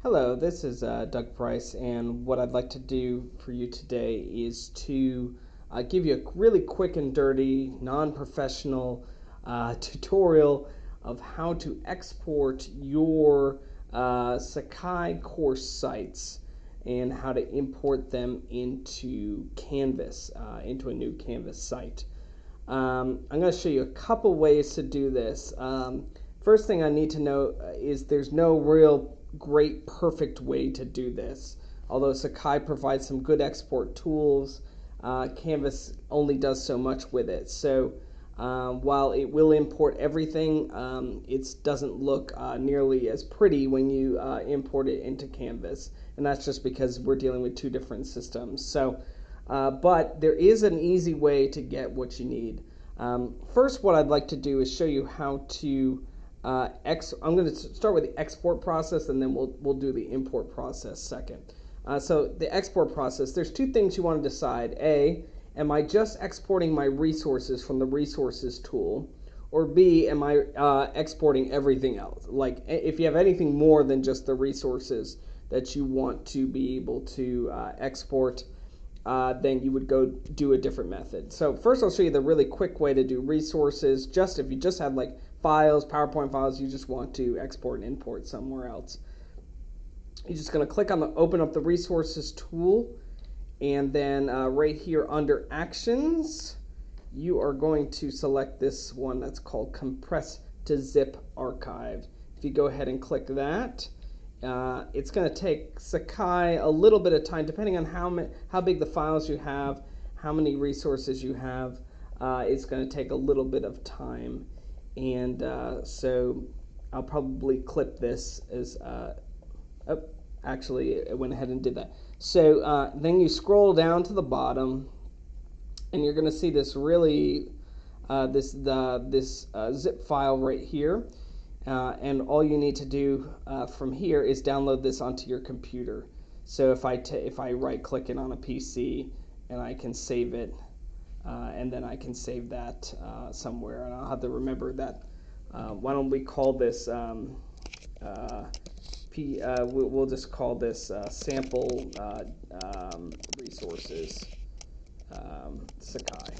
Hello, this is Doug Price, and what I'd like to do for you today is to give you a really quick and dirty, non-professional tutorial of how to export your Sakai course sites and how to import them into Canvas, into a new Canvas site. I'm going to show you a couple ways to do this. First thing I need to know is there's no real great perfect way to do this. Although Sakai provides some good export tools, Canvas only does so much with it. So while it will import everything, it doesn't look nearly as pretty when you import it into Canvas. And that's just because we're dealing with two different systems. But there is an easy way to get what you need. First, what I'd like to do is show you how to I'm going to start with the export process, and then we'll do the import process second. So the export process, there's two things you want to decide. A, am I just exporting my resources from the resources tool? Or B, am I exporting everything else? Like if you have anything more than just the resources that you want to be able to export, then you would go do a different method. So first I'll show you the really quick way to do resources, just if you just had like files, PowerPoint files you just want to export and import somewhere else. You're just going to click on the open up the resources tool, and then right here under actions you are going to select this one that's called compress to zip archive. If you go ahead and click that, it's going to take Sakai a little bit of time, depending on how big the files you have, how many resources you have. It's going to take a little bit of time, and so I'll probably clip this as. Actually, it went ahead and did that. So then you scroll down to the bottom, and you're going to see this really this zip file right here. And all you need to do from here is download this onto your computer. So if I right click it on a PC, and I can save it, and then I can save that somewhere, and I'll have to remember that. Why don't we call this we'll just call this sample resources Sakai,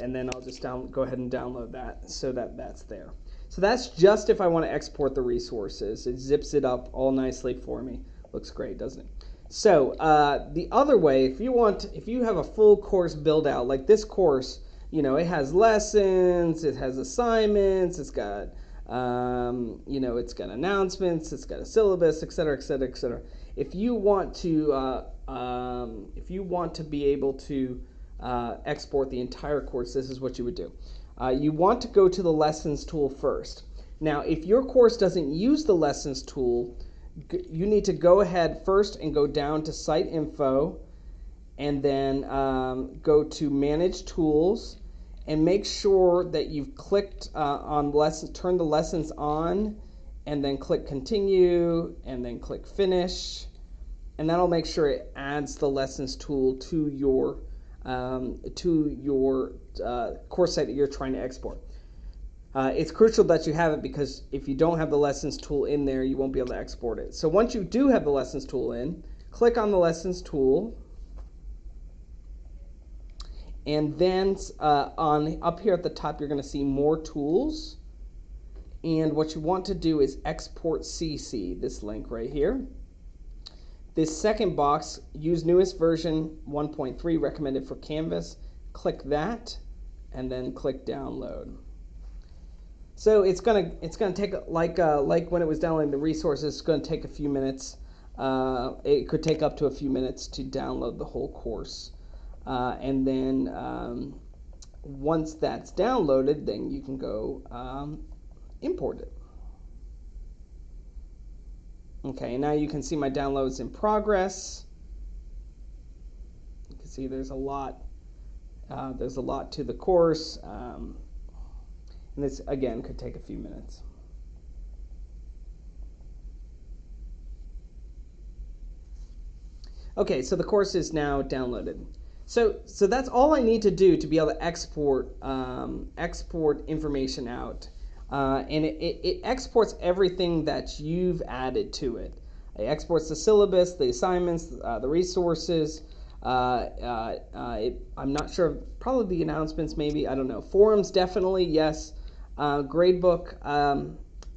and then I'll just go ahead and download that so that that's there. So that's just if I want to export the resources. It zips it up all nicely for me. Looks great, doesn't it? So the other way, if you have a full course build out, like this course, it has lessons, it has assignments, it's got it's got announcements, it's got a syllabus, etc., etc., etc. If you want to be able to export the entire course, this is what you would do. You want to go to the lessons tool first. Now, if your course doesn't use the lessons tool, you need to go ahead first and go down to site info, and then go to manage tools, and make sure that you've clicked on lessons, turn the lessons on, and then click continue, and then click finish, and that'll make sure it adds the lessons tool to your course site that you're trying to export. It's crucial that you have it, because if you don't have the lessons tool in there, you won't be able to export it. So once you do have the lessons tool in, click on the lessons tool, and then up here at the top you're going to see more tools, and what you want to do is export CC, this link right here. This second box, use newest version 1.3 recommended for Canvas. Click that, and then click download. So it's gonna take like when it was downloading the resources, it's going to take a few minutes. It could take up to a few minutes to download the whole course, and then once that's downloaded, then you can go import it. Okay, now you can see my downloads in progress. You can see there's a lot to the course, and this again could take a few minutes. Okay, so the course is now downloaded. So that's all I need to do to be able to export information out. And it exports everything that you've added to it. It exports the syllabus, the assignments, the resources. I'm not sure, probably the announcements maybe, I don't know. Forums definitely, yes. Gradebook,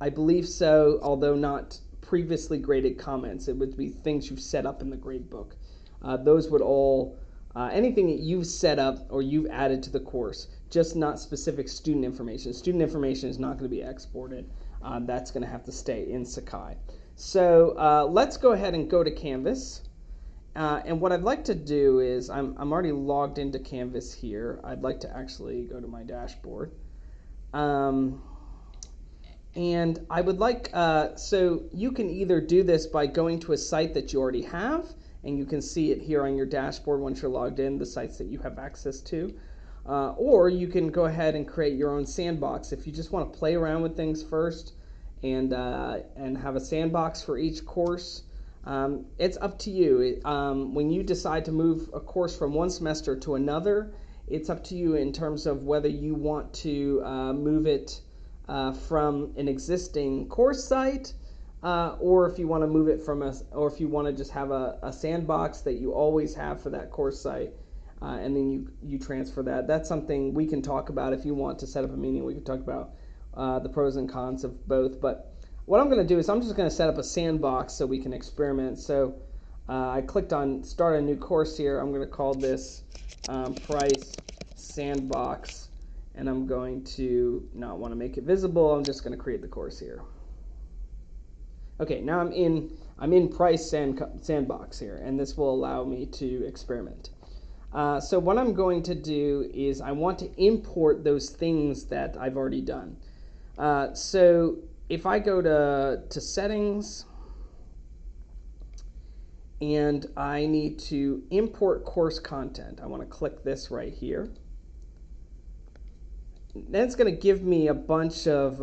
I believe so, although not previously graded comments. It would be things you've set up in the gradebook. Those would all, anything that you've set up or you've added to the course, just not specific student information. Student information is not going to be exported. That's going to have to stay in Sakai. So let's go ahead and go to Canvas. And what I'd like to do is, I'm already logged into Canvas here. I'd like to actually go to my dashboard. And I would like, so you can either do this by going to a site that you already have, and you can see it here on your dashboard once you're logged in, the sites that you have access to. Or you can go ahead and create your own sandbox. If you just want to play around with things first and have a sandbox for each course, it's up to you. When you decide to move a course from one semester to another, it's up to you in terms of whether you want to move it from an existing course site, or if you want to move it from or if you want to just have a sandbox that you always have for that course site, and then you transfer that. That's something we can talk about. If you want to set up a meeting, we can talk about the pros and cons of both. But what I'm going to do is I'm just going to set up a sandbox so we can experiment. So I clicked on start a new course here. I'm going to call this price sandbox, and I'm going to not want to make it visible. I'm just going to create the course here. Okay, now I'm in price sandbox here, and this will allow me to experiment. So what I'm going to do is I want to import those things that I've already done. So if I go to settings, and I need to import course content, I want to click this right here. Then it's going to give me a bunch of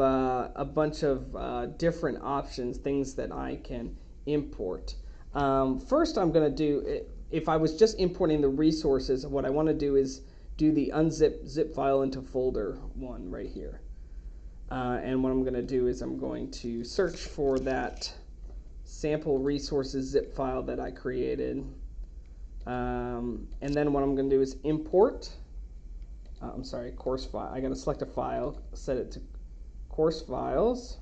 different options, things that I can import. First, I'm going to do, if I was just importing the resources, what I want to do is do the unzip zip file into folder one right here. And what I'm going to do is I'm going to search for that sample resources zip file that I created. And then what I'm going to do is import. I'm sorry, course file. I got to select a file, set it to course files.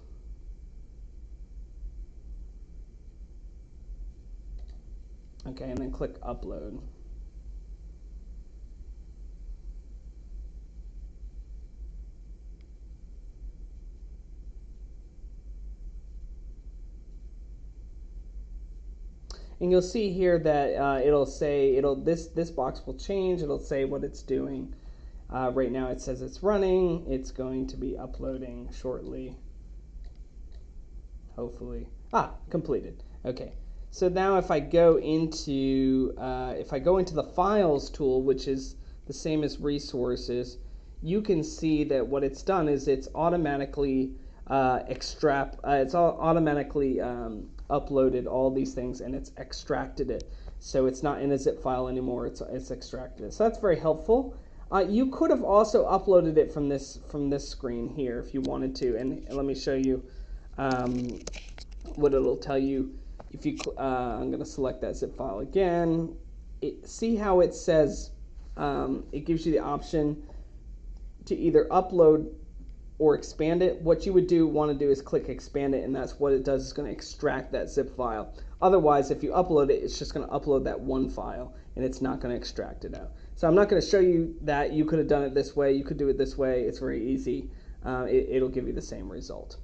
Okay, and then click upload. And you'll see here that it'll say this box will change. It'll say what it's doing. Right now it says it's running. It's going to be uploading shortly. Hopefully. Completed. Okay. So now if I go into the files tool, which is the same as resources, you can see that what it's done is it's automatically uploaded all these things, and it's extracted it. So it's not in a zip file anymore. It's extracted it. So that's very helpful. You could have also uploaded it from this screen here if you wanted to, and let me show you what it'll tell you. If you, I'm going to select that zip file again. See how it says it gives you the option to either upload or expand it. What you would want to do is click expand it, and that's what it does. It's going to extract that zip file. Otherwise, if you upload it, it's just going to upload that one file, and it's not going to extract it out. So I'm not going to show you that. You could have done it this way. You could do it this way. It's very easy. It'll give you the same result.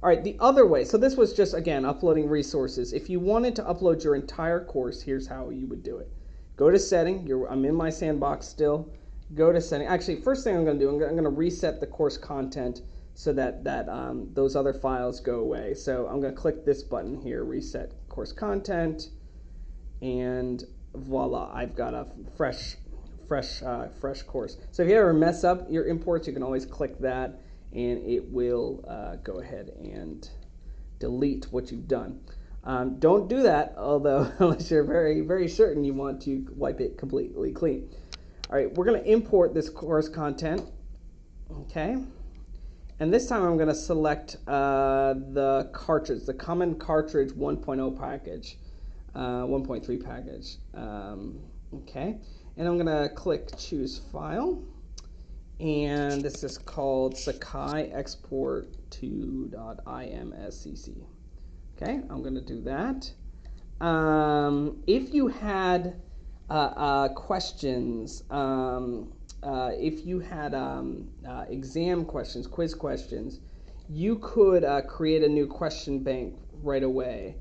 All right, the other way. So this was just, again, uploading resources. If you wanted to upload your entire course, here's how you would do it. Go to setting. I'm in my sandbox still. Go to setting. Actually, first thing I'm going to do, I'm going to reset the course content so that those other files go away. So I'm going to click this button here, reset course content, and voila, I've got a fresh course. So if you ever mess up your imports, you can always click that, and it will go ahead and delete what you've done. Don't do that, although unless you're very, very certain you want to wipe it completely clean. All right, we're going to import this course content, okay? And this time I'm going to select the cartridge, the common cartridge 1.0 package, 1.3 package. Okay, and I'm going to click choose file. And this is called Sakai export to.imscc. Okay, I'm going to do that. If you had questions, if you had exam questions, quiz questions, you could create a new question bank right away.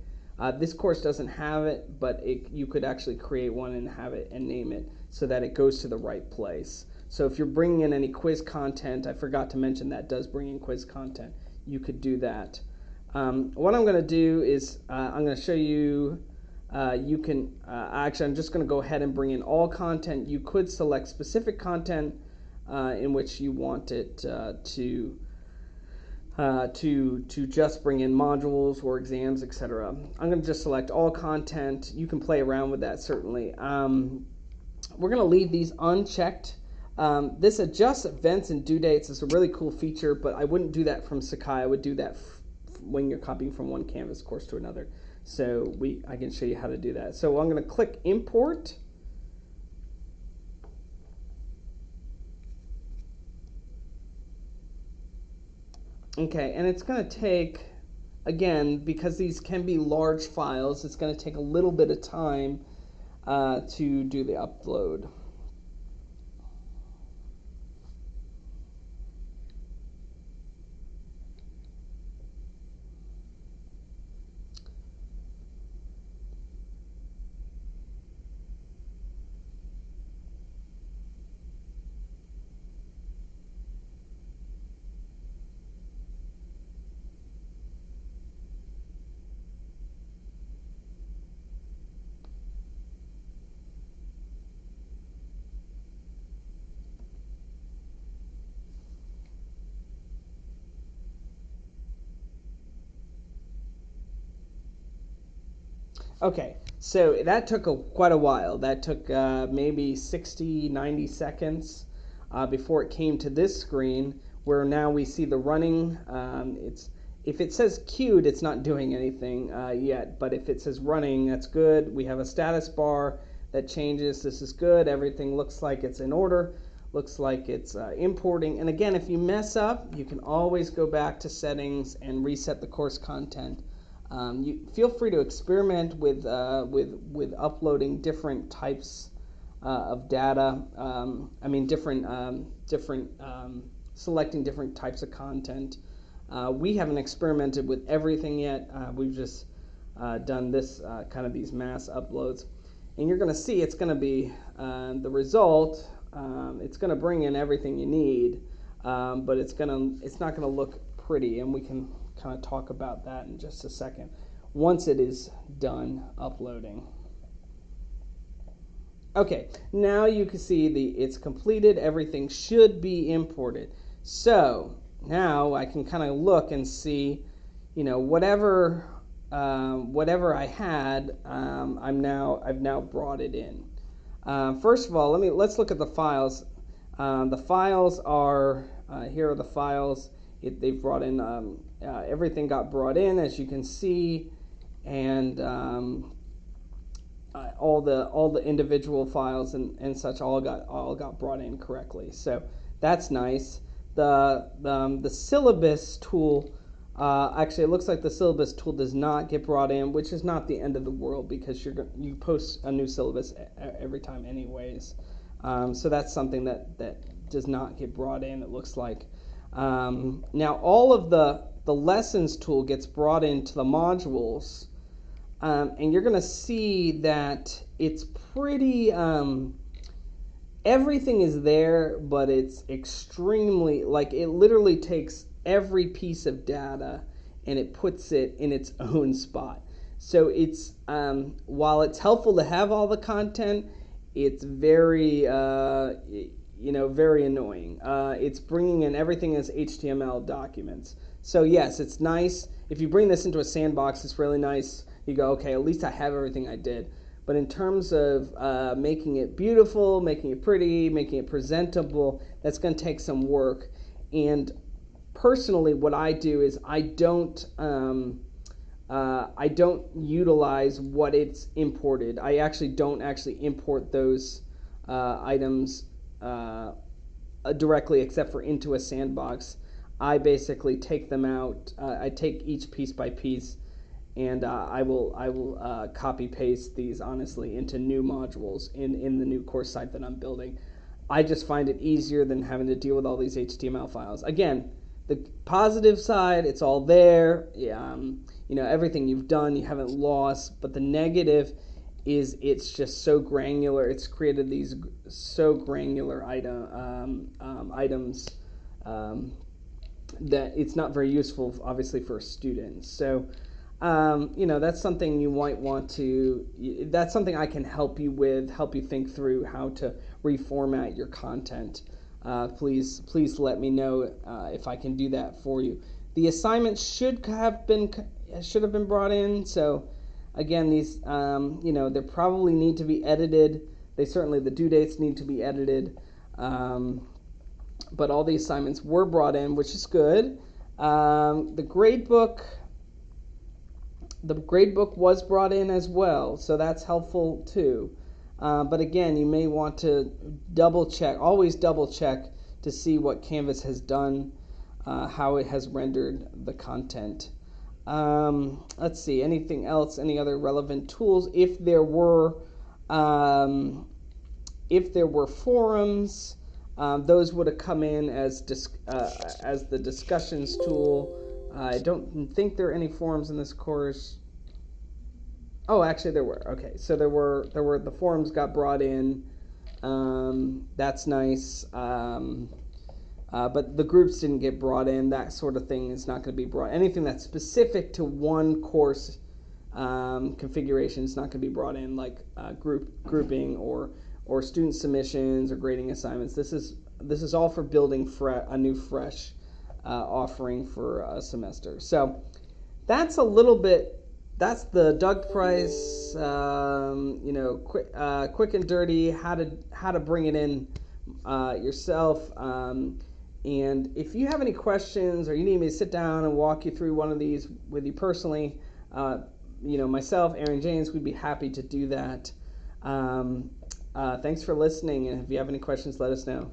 This course doesn't have it, but you could actually create one and have it and name it so that it goes to the right place. So if you're bringing in any quiz content, I forgot to mention that does bring in quiz content, you could do that. What I'm going to do is I'm going to show you, you can, actually I'm just going to go ahead and bring in all content. You could select specific content in which you want it to just bring in modules or exams, etc. I'm going to just select all content. You can play around with that certainly. We're going to leave these unchecked. This adjusts events and due dates is a really cool feature, but I wouldn't do that from Sakai. I would do that when you're copying from one Canvas course to another. So I can show you how to do that. So I'm going to click import. Okay, and it's going to take, again, because these can be large files, it's going to take a little bit of time to do the upload. Okay, so that took quite a while. That took maybe 60, 90 seconds before it came to this screen where now we see the running. If it says queued, it's not doing anything yet, but if it says running, that's good. We have a status bar that changes. This is good. Everything looks like it's in order. Looks like it's importing. And again, if you mess up, you can always go back to settings and reset the course content. You feel free to experiment with uploading different types of data. Selecting different types of content. We haven't experimented with everything yet. We've just done this kind of these mass uploads, and you're going to see it's going to be the result. It's going to bring in everything you need, but it's not going to look pretty, and we can kind of talk about that in just a second once it is done uploading. Okay, now you can see it's completed. Everything should be imported. So now I can kind of look and see, whatever I had, I've now brought it in. First of all, let's look at the files. The files are here are the files. They've brought in everything got brought in, as you can see, and all the individual files and such all got brought in correctly. So that's nice. The syllabus tool, actually it looks like the syllabus tool does not get brought in, which is not the end of the world because you post a new syllabus every time anyways. So that's something that does not get brought in, it looks like. Now all of the lessons tool gets brought into the modules, and you're going to see that it's pretty, everything is there, but it's extremely, it literally takes every piece of data and it puts it in its own spot. So it's, while it's helpful to have all the content, it's very, very annoying. It's bringing in everything as HTML documents. So yes, it's nice. If you bring this into a sandbox, it's really nice. You go, okay, at least I have everything I did. But in terms of making it beautiful, making it pretty, making it presentable, that's going to take some work. And personally, what I do is I don't utilize what it's imported. I actually don't actually import those items directly, except for into a sandbox. I basically take them out. I take each piece by piece, and I will copy paste these honestly into new modules in the new course site that I'm building. I just find it easier than having to deal with all these HTML files. Again, the positive side, it's all there. Everything you've done, you haven't lost. But the negative is it's just so granular. It's created these so granular items that it's not very useful, obviously, for students. So, that's something you might want to. That's something I can help you with, help you think through how to reformat your content. Please let me know if I can do that for you. The assignments should have been brought in. So again, these they probably need to be edited. The due dates need to be edited. But all the assignments were brought in, which is good. The gradebook was brought in as well, so that's helpful too. But again, you may want to always double check to see what Canvas has done, how it has rendered the content. Let's see, anything else, any other relevant tools? If there were forums, those would have come in as the discussions tool. I don't think there are any forums in this course. Oh, actually there were. Okay, so there were the forums got brought in. That's nice. But the groups didn't get brought in. That sort of thing is not going to be brought. Anything that's specific to one course configuration is not going to be brought in, like grouping or student submissions or grading assignments. This is all for building a new fresh offering for a semester. So that's a little bit. That's the Doug Price, quick and dirty, how to bring it in yourself. And if you have any questions or you need me to sit down and walk you through one of these with you personally, myself, Aaron James, we'd be happy to do that. Thanks for listening, and if you have any questions, let us know.